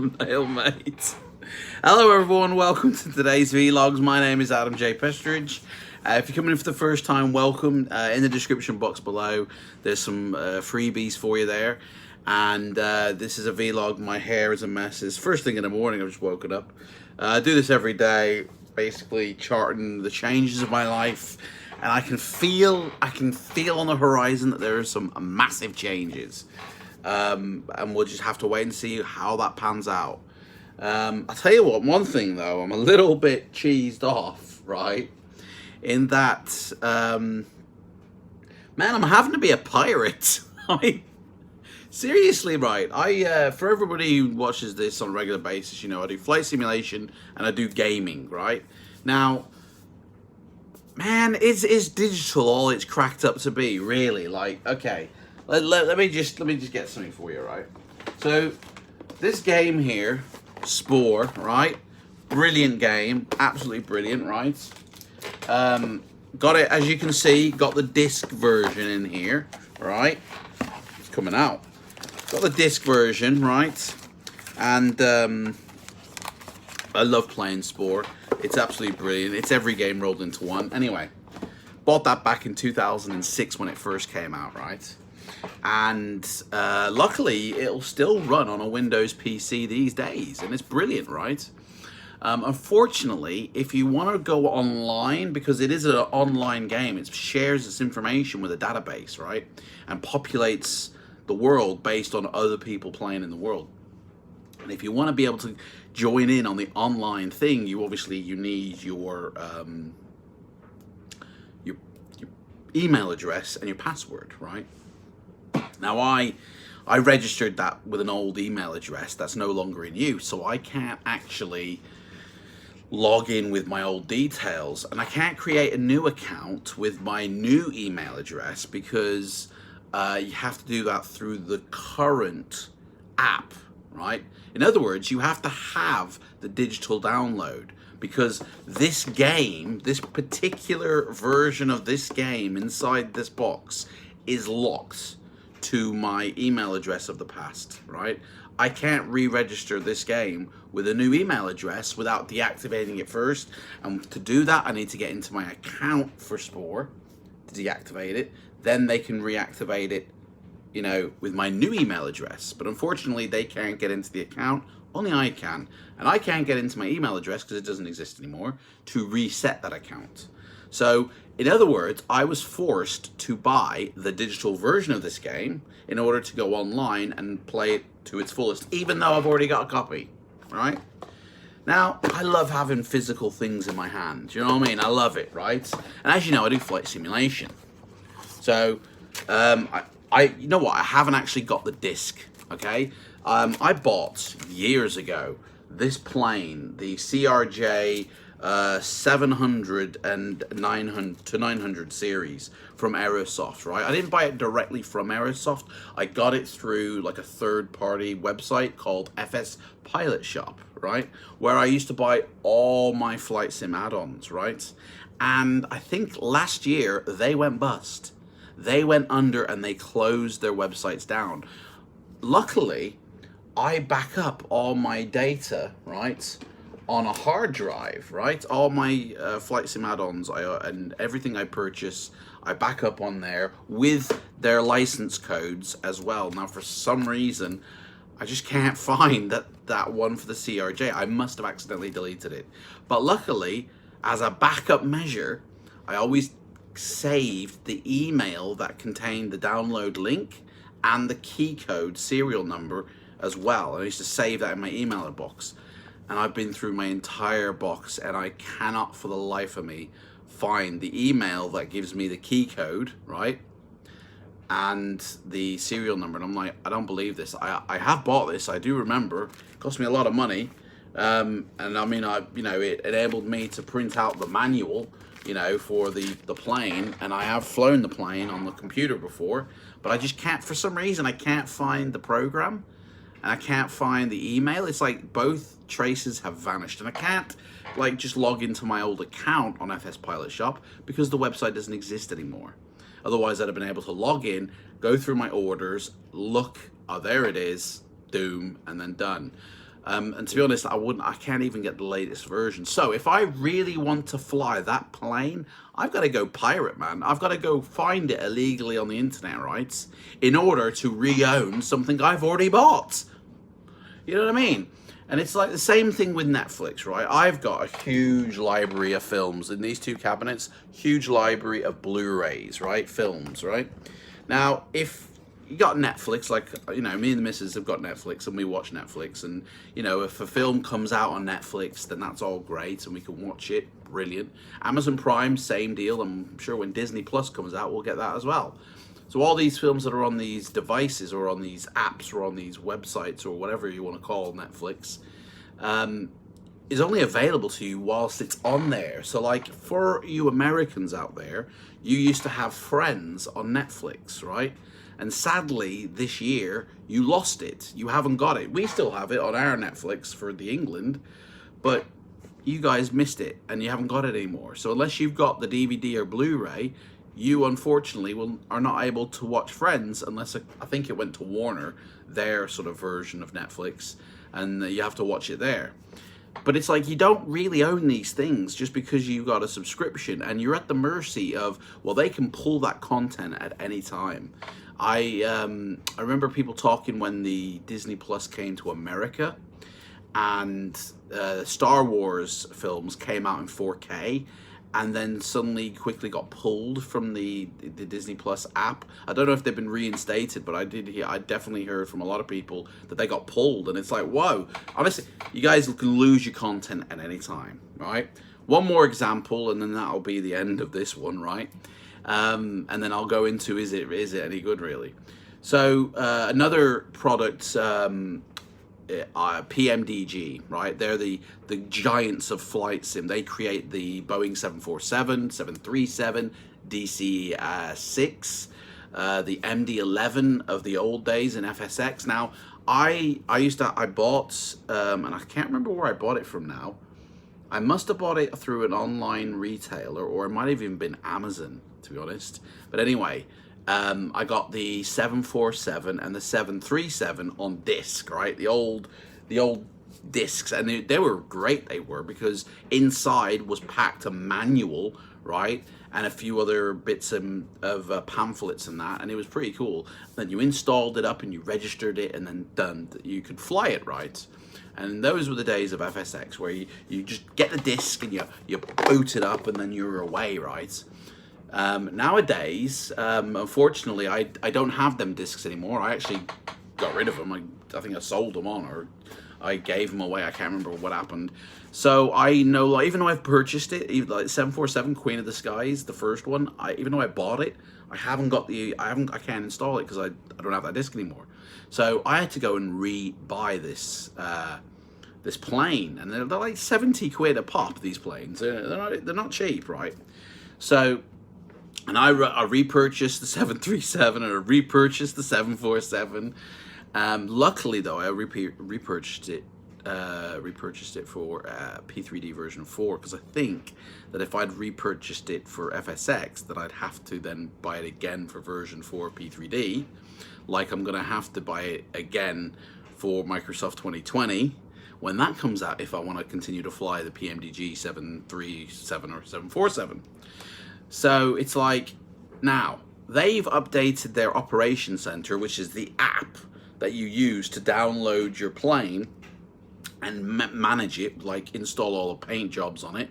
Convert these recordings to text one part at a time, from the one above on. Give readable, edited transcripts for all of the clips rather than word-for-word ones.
Thumbnail, mate. Hello everyone, welcome to today's vlogs. My name is Adam J. Pestridge. If you're coming in for the first time, welcome. In the description box below, there's some freebies for you there. And this is a vlog. My hair is a mess. It's first thing in the morning. I've just woken up. I do this every day, basically charting the changes of my life. And I can feel on the horizon that there are some massive changes. And we'll just have to wait and see how that pans out. I'll tell you what, one thing though, I'm a little bit cheesed off, right? In that, man, I'm having to be a pirate. Seriously, right? For everybody who watches this on a regular basis, you know, I do flight simulation and I do gaming, right? Now, man, is digital all it's cracked up to be, really? Like, okay, let me just get something for you, right? So, this game here, Spore, right? Brilliant game, absolutely brilliant, right? Got it, as you can see, got the disc version in here, right? It's coming out. Got the disc version, right? And I love playing Spore. It's absolutely brilliant. It's every game rolled into one. Anyway, bought that back in 2006 when it first came out, right? And luckily, it'll still run on a Windows PC these days, and it's brilliant, right? Unfortunately, if you want to go online, because it is an online game, it shares its information with a database, right? And populates the world based on other people playing in the world. And if you want to be able to join in on the online thing, you need your email address and your password, right? Now I registered that with an old email address that's no longer in use, so I can't actually log in with my old details, and I can't create a new account with my new email address because you have to do that through the current app, right? In other words, you have to have the digital download, because this game, this particular version of this game inside this box is locked to my email address of the past, right? I can't re-register this game with a new email address without deactivating it first. And to do that, I need to get into my account for Spore to deactivate it. Then they can reactivate it, you know, with my new email address. But unfortunately, they can't get into the account. Only I can. And I can't get into my email address because it doesn't exist anymore to reset that account. So, in other words, I was forced to buy the digital version of this game in order to go online and play it to its fullest, even though I've already got a copy, right? Now, I love having physical things in my hand. You know what I mean? I love it, right? And as you know, I do flight simulation. So, you know what? I haven't actually got the disc, okay? I bought, years ago, this plane, the CRJ 700 and 900 series from Aerosoft, right? I didn't buy it directly from Aerosoft. I got it through like a third-party website called FS Pilot Shop, right? Where I used to buy all my flight sim add-ons, right? And I think last year they went bust. They went under and they closed their websites down. Luckily, I back up all my data, right, on a hard drive, right? All my flight sim add-ons and everything I purchase, I back up on there with their license codes as well. Now, for some reason, I just can't find that one for the CRJ. I must have accidentally deleted it. But luckily, as a backup measure, I always saved the email that contained the download link and the key code serial number as well. I used to save that in my email box. And I've been through my entire box and I cannot for the life of me find the email that gives me the key code, right? And the serial number. And I'm like, I don't believe this. I have bought this, I do remember. It cost me a lot of money. And I mean, it enabled me to print out the manual, you know, for the plane. And I have flown the plane on the computer before. But I just can't, for some reason, I can't find the program. And I can't find the email. It's like both traces have vanished. And I can't like just log into my old account on FS Pilot Shop because the website doesn't exist anymore. Otherwise, I'd have been able to log in, go through my orders, look, oh, there it is, doom, and then done. And to be honest, I can't even get the latest version. So if I really want to fly that plane, I've got to go pirate, man. I've got to go find it illegally on the internet, right? In order to re-own something I've already bought. You know what I mean? And it's like the same thing with Netflix, right? I've got a huge library of films in these two cabinets, huge library of Blu-rays, right? Films, right? Now, if you got Netflix, like, you know, me and the missus have got Netflix and we watch Netflix, and, you know, if a film comes out on Netflix, then that's all great and we can watch it, brilliant. Amazon Prime, same deal. I'm sure when Disney Plus comes out, we'll get that as well. So all these films that are on these devices or on these apps or on these websites or whatever you want to call Netflix, is only available to you whilst it's on there. So like for you Americans out there, you used to have Friends on Netflix, right? And sadly, this year, you lost it. You haven't got it. We still have it on our Netflix for the England, but you guys missed it and you haven't got it anymore. So unless you've got the DVD or Blu-ray, you unfortunately are not able to watch Friends unless I think it went to Warner, their sort of version of Netflix, and you have to watch it there. But it's like you don't really own these things just because you got a subscription, and you're at the mercy of, well, they can pull that content at any time. I remember people talking when the Disney Plus came to America, and Star Wars films came out in 4K, and then suddenly quickly got pulled from the Disney Plus app. I don't know if they've been reinstated, but I definitely heard from a lot of people that they got pulled, and it's like, whoa, honestly, you guys can lose your content at any time, right? One more example, and then that'll be the end of this one, right? And then I'll go into, is it any good, really? So another product, PMDG, right? They're the giants of flight sim. They create the Boeing 747, 737, DC-6, the MD-11 of the old days in FSX. Now, I bought, and I can't remember where I bought it from now. I must have bought it through an online retailer, or it might have even been Amazon, to be honest. But anyway, I got the 747 and the 737 on disc, right? The old discs, and they were great. They were, because inside was packed a manual, right, and a few other bits of pamphlets and that, and it was pretty cool. Then you installed it up and you registered it, and then done. You could fly it, right? And those were the days of FSX where you just get the disc and you boot it up and then you're away, right? Nowadays, unfortunately, I don't have them discs anymore. I actually got rid of them. I think I sold them on, or I gave them away. I can't remember what happened. So I know, like, even though I've purchased it, even like 747 Queen of the Skies, the first one, even though I bought it, I can't install it because I don't have that disc anymore. So I had to go and re-buy this this plane, and they're like 70 quid a pop. These planes, they're not cheap, right? So. And I repurchased the 737 and I repurchased the 747. Luckily, though, I repurchased it for P3D version 4, because I think that if I'd repurchased it for FSX, that I'd have to then buy it again for version 4 P3D, like I'm going to have to buy it again for Microsoft 2020 when that comes out, if I want to continue to fly the PMDG 737 or 747. So it's like, now, they've updated their operation center, which is the app that you use to download your plane and manage it, like install all the paint jobs on it.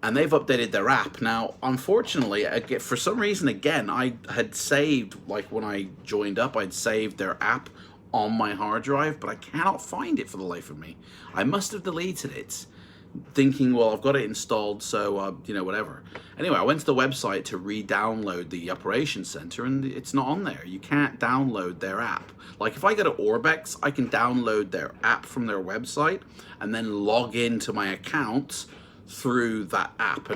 And they've updated their app. Now, unfortunately, for some reason, again, I had saved, like when I joined up, I'd saved their app on my hard drive, but I cannot find it for the life of me. I must have deleted it, thinking, well, I've got it installed, so, you know, whatever. Anyway, I went to the website to re-download the operation center, and it's not on there. You can't download their app. Like, if I go to Orbex, I can download their app from their website and then log into my account through that app.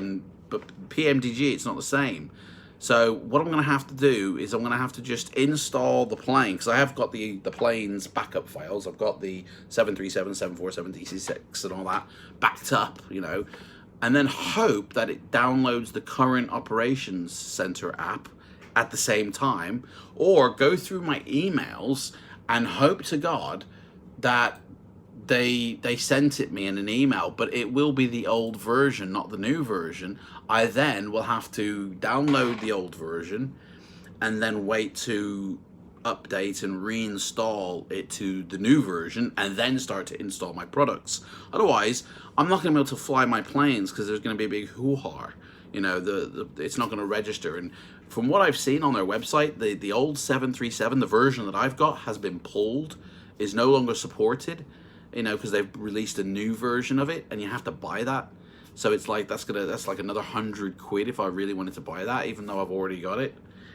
But PMDG, it's not the same. So what I'm going to have to do is I'm going to have to just install the plane, because I have got the plane's backup files. I've got the 737, 747, DC-6 and all that backed up, you know, and then hope that it downloads the current operations center app at the same time, or go through my emails and hope to God that they sent it me in an email, but it will be the old version, not the new version. I then will have to download the old version and then wait to update and reinstall it to the new version and then start to install my products. Otherwise, I'm not going to be able to fly my planes because there's going to be a big hoo-ha. You know, it's not going to register. And from what I've seen on their website, the old 737, the version that I've got, has been pulled, is no longer supported, you know, because they've released a new version of it and you have to buy that. So it's like that's like another £100 if I really wanted to buy that, even though I've already got it.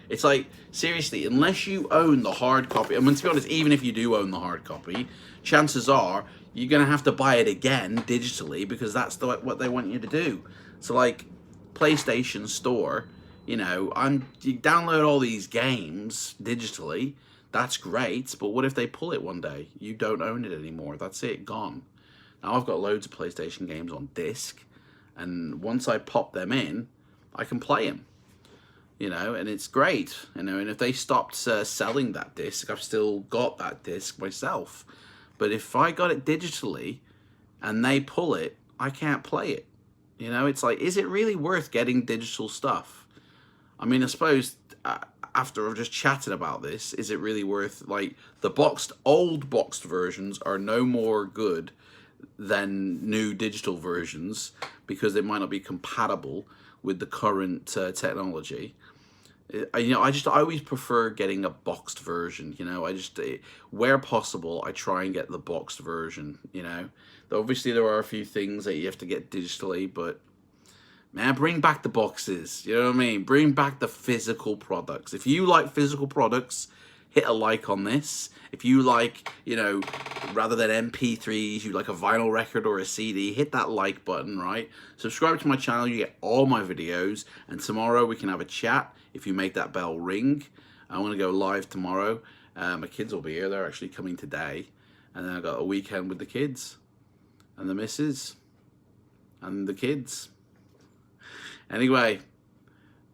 It's like, seriously, unless you own the hard copy, I mean, to be honest, even if you do own the hard copy, chances are you're going to have to buy it again digitally because that's what they want you to do. So like PlayStation Store, you know, you download all these games digitally, that's great, but what if they pull it one day? You don't own it anymore. That's it, gone. Now I've got loads of PlayStation games on disc, and once I pop them in, I can play them. You know, and it's great, you know, and if they stopped selling that disc, I've still got that disc myself. But if I got it digitally and they pull it, I can't play it. You know, it's like, is it really worth getting digital stuff? I mean, I suppose after I've just chatted about this, is it really worth, like, the old boxed versions are no more good than new digital versions because they might not be compatible with the current technology. You know, I always prefer getting a boxed version. You know, where possible, I try and get the boxed version. You know, obviously there are a few things that you have to get digitally, but man, bring back the boxes. You know what I mean? Bring back the physical products. If you like physical products, hit a like on this. If you like, you know, rather than MP3s, you like a vinyl record or a CD, hit that like button, right? Subscribe to my channel, you get all my videos, and tomorrow we can have a chat if you make that bell ring. I want to go live tomorrow. My kids will be here, they're actually coming today. And then I've got a weekend with the kids, and the missus, and the kids. Anyway,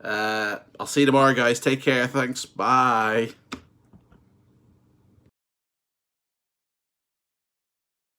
I'll see you tomorrow, guys. Take care, thanks, bye.